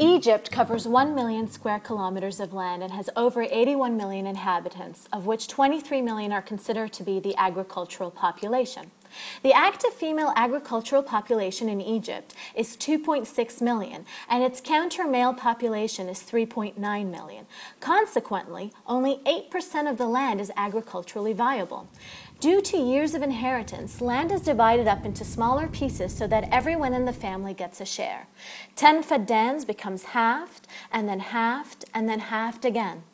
Egypt covers 1 million square kilometers of land and has over 81 million inhabitants, of which 23 million are considered to be the agricultural population. The active female agricultural population in Egypt is 2.6 million, and its counter-male population is 3.9 million. Consequently, only 8% of the land is agriculturally viable. Due to years of inheritance, land is divided up into smaller pieces so that everyone in the family gets a share. 10 faddans becomes halved, and then halved, and then halved again.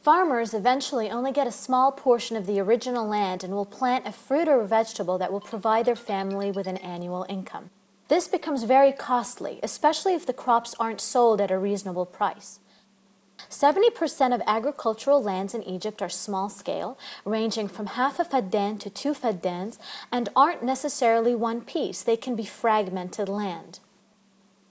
Farmers eventually only get a small portion of the original land and will plant a fruit or a vegetable that will provide their family with an annual income. This becomes very costly, especially if the crops aren't sold at a reasonable price. 70% of agricultural lands in Egypt are small scale, ranging from half a faddan to 2 faddans, and aren't necessarily one piece. They can be fragmented land.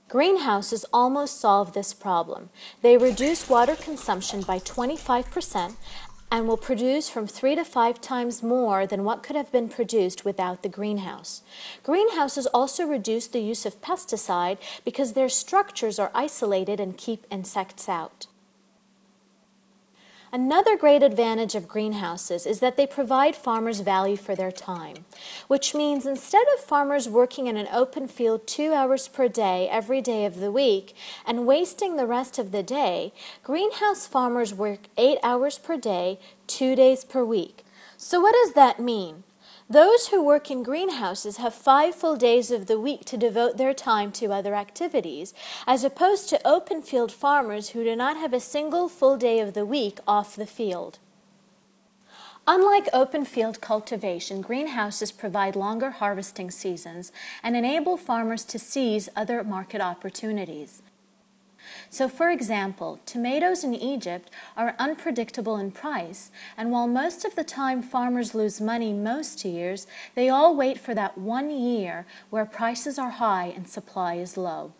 Greenhouses almost solve this problem. They reduce water consumption by 25% and will produce from 3 to 5 times more than what could have been produced without the greenhouse. Greenhouses also reduce the use of pesticide because their structures are isolated and keep insects out. Another great advantage of greenhouses is that they provide farmers value for their time, which means instead of farmers working in an open field 2 hours per day every day of the week and wasting the rest of the day, greenhouse farmers work 8 hours per day, 2 days per week. So what does that mean? Those who work in greenhouses have 5 full days of the week to devote their time to other activities, as opposed to open field farmers who do not have a single full day of the week off the field. Unlike open field cultivation, greenhouses provide longer harvesting seasons and enable farmers to seize other market opportunities. So, for example, tomatoes in Egypt are unpredictable in price, and while most of the time farmers lose money most years, they all wait for that 1 year where prices are high and supply is low.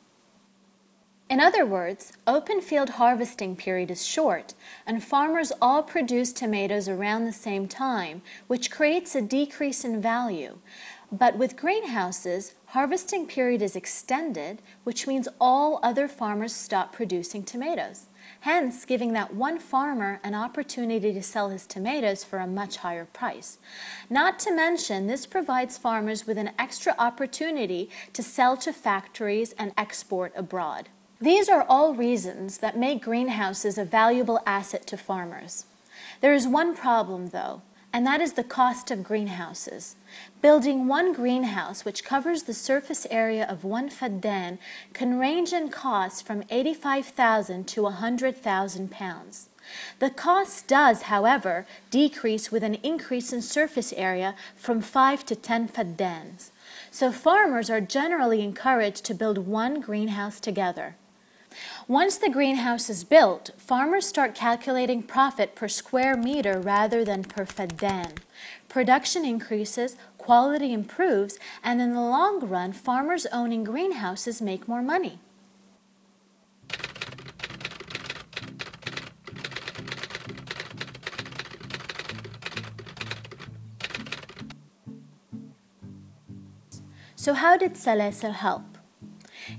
In other words, open field harvesting period is short, and farmers all produce tomatoes around the same time, which creates a decrease in value. But with greenhouses, harvesting period is extended, which means all other farmers stop producing tomatoes, hence giving that one farmer an opportunity to sell his tomatoes for a much higher price. Not to mention, this provides farmers with an extra opportunity to sell to factories and export abroad. These are all reasons that make greenhouses a valuable asset to farmers. There is one problem, though, and that is the cost of greenhouses. Building one greenhouse, which covers the surface area of 1 faddan, can range in cost from 85,000 to 100,000 pounds. The cost does, however, decrease with an increase in surface area from 5 to 10 faddans. So farmers are generally encouraged to build one greenhouse together. Once the greenhouse is built, farmers start calculating profit per square meter rather than per faddan. Production increases, quality improves, and in the long run, farmers owning greenhouses make more money. So how did Salasa help?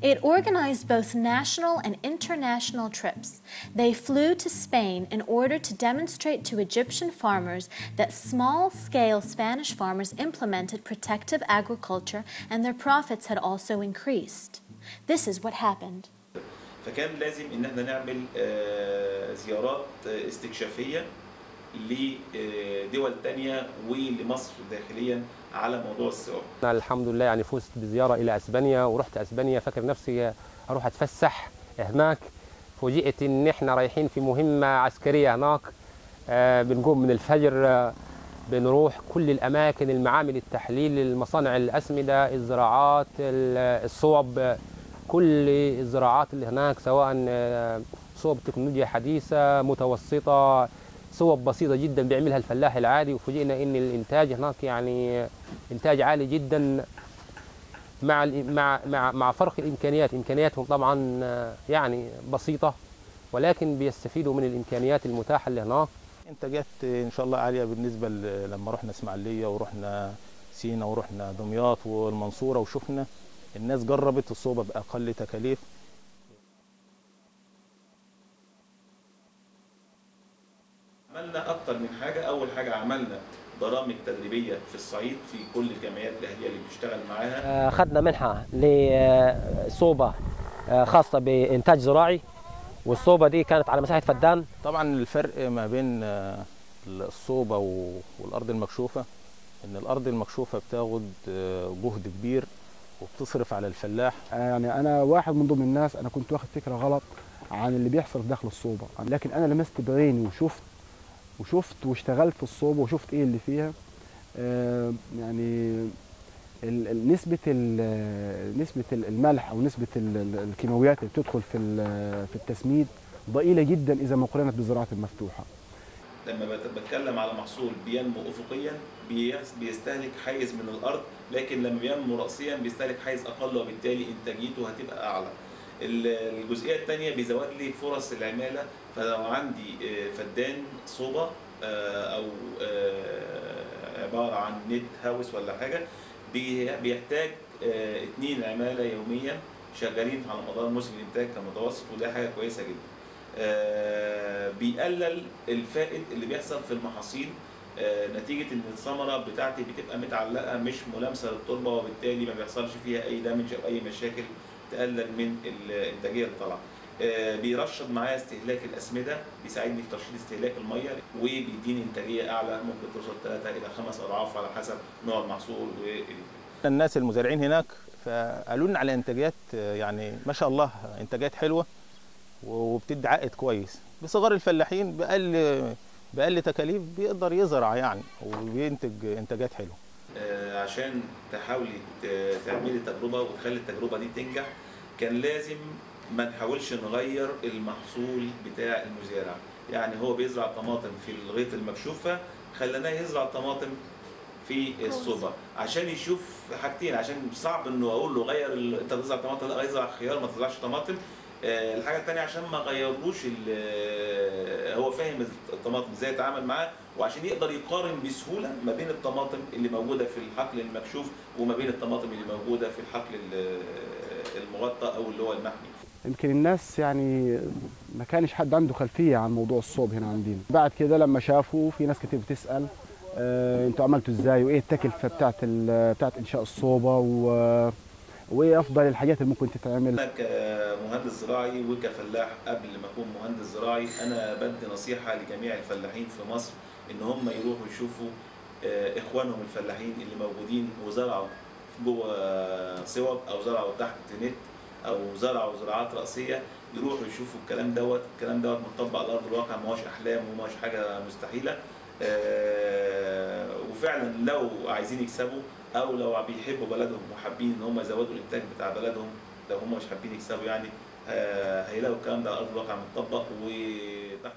It organized both national and international trips. They flew to Spain in order to demonstrate to Egyptian farmers that small-scale Spanish farmers implemented protective agriculture and their profits had also increased. This is what happened. فكان لازم ان احنا نعمل زيارات استكشافية لدول تانية ولمصر داخليا على موضوع السياحة. أنا الحمد لله يعني فزت بزيارة إلى أسبانيا ورحت أسبانيا فاكر نفسي أروح أتفسح هناك. فوجئت إن إحنا رايحين في مهمة عسكرية هناك. بنقوم من الفجر بنروح كل الأماكن المعامل التحليل المصانع الأسمدة الزراعات الصوب كل الزراعات اللي هناك سواء صوب تكنولوجيا حديثة متوسطة صوب بسيطة جدا بيعملها الفلاح العادي. وفوجئنا ان الانتاج هناك يعني انتاج عالي جدا مع فرق الامكانيات. امكانياتهم طبعا يعني بسيطة ولكن بيستفيدوا من الامكانيات المتاحة اللي هناك. انتاجات ان شاء الله عاليه بالنسبه لما رحنا اسماعيليه ورحنا سينا ورحنا دمياط والمنصوره وشفنا الناس جربت الصوبه باقل تكاليف. عملنا اكتر من حاجه. اول حاجه عملنا برامج تدريبيه في الصعيد في كل الجمعيات الاهليه اللي بنشتغل معاها. خدنا منحه لصوبه خاصه بانتاج زراعي، والصوبه دي كانت على مساحه فدان. طبعا الفرق ما بين الصوبه والارض المكشوفه ان الارض المكشوفه بتاخد جهد كبير وبتصرف على الفلاح. يعني انا واحد من ضمن الناس انا كنت واخد فكره غلط عن اللي بيحصل داخل الصوبه، لكن انا لمست بعيني وشفت واشتغلت في الصوبه وشفت ايه اللي فيها. يعني نسبه الملح او نسبه الكيماويات اللي بتدخل في التسميد ضئيله جدا اذا ما قارنت بالزراعه المفتوحه. لما بتكلم على محصول بينمو افقيا بيستهلك حيز من الارض، لكن لما بينمو راسيا بيستهلك حيز اقل، وبالتالي انتاجيته هتبقى اعلى. الجزئيه الثانيه بيزود لي فرص العماله. فلو عندي فدان صوبه او عباره عن نت هاوس ولا حاجه، بيحتاج 2 عماله يوميا شغالين على مدار موسم الانتاج كمتوسط، وده حاجه كويسه جدا. بيقلل الفائد اللي بيحصل في المحاصيل نتيجه ان الثمره بتاعتي بتبقى متعلقه مش ملامسه للتربه، وبالتالي ما بيحصلش فيها اي دامج او اي مشاكل تقلل من الانتاجيه اللي طالعه. بيرشد معايا استهلاك الاسمده، بيساعدني في ترشيد استهلاك الميه، وبيديني انتاجيه اعلى ممكن توصل 3 إلى 5 اضعاف على حسب نوع المحصول. الناس المزارعين هناك فقالوا لنا على انتاجات يعني ما شاء الله انتاجات حلوه وبتدي عائد كويس. بصغار الفلاحين بأقل تكاليف بيقدر يزرع يعني وبينتج انتاجات حلوه. عشان تحاولي تعملي تجربه وتخلي التجربه دي تنجح، كان لازم ما نحاولش نغير المحصول بتاع المزارع. يعني هو بيزرع طماطم في الغيط المكشوفه، خليناه يزرع طماطم في الصوبه عشان يشوف حاجتين. عشان صعب انه اقول له غير انت تزرع طماطم، لا ازرع خيار ما تزرعش طماطم. الحاجه الثانيه عشان ما غيروش هو فاهم الطماطم ازاي يتعامل معاه، وعشان يقدر يقارن بسهوله ما بين الطماطم اللي موجوده في الحقل المكشوف وما بين الطماطم اللي موجوده في الحقل المغطى او اللي هو المحمي. يمكن الناس يعني ما كانش حد عنده خلفيه عن موضوع الصوب هنا عندنا. بعد كده لما شافوا في ناس كتير بتسال انتوا عملتوا ازاي وايه التكلفه بتاعت انشاء الصوبه وايه افضل الحاجات اللي ممكن تتعمل. انا كمهندس زراعي وكفلاح قبل ما اكون مهندس زراعي، انا بدي نصيحه لجميع الفلاحين في مصر ان هم يروحوا يشوفوا اخوانهم الفلاحين اللي موجودين وزرعوا جوه صوب او زرعوا تحت نت او زرعوا زراعات راسيه، يروحوا يشوفوا الكلام دوت مطبق على ارض الواقع، ما هوش احلام وما هوش حاجه مستحيله. وفعلا لو عايزين يكسبوا او لو بيحبوا بلدهم وحابين ان هم يزودوا الانتاج بتاع بلدهم، لو هم مش حابين يكسبوا يعني هيلاقوا الكلام ده على ارض الواقع متطبق وتحت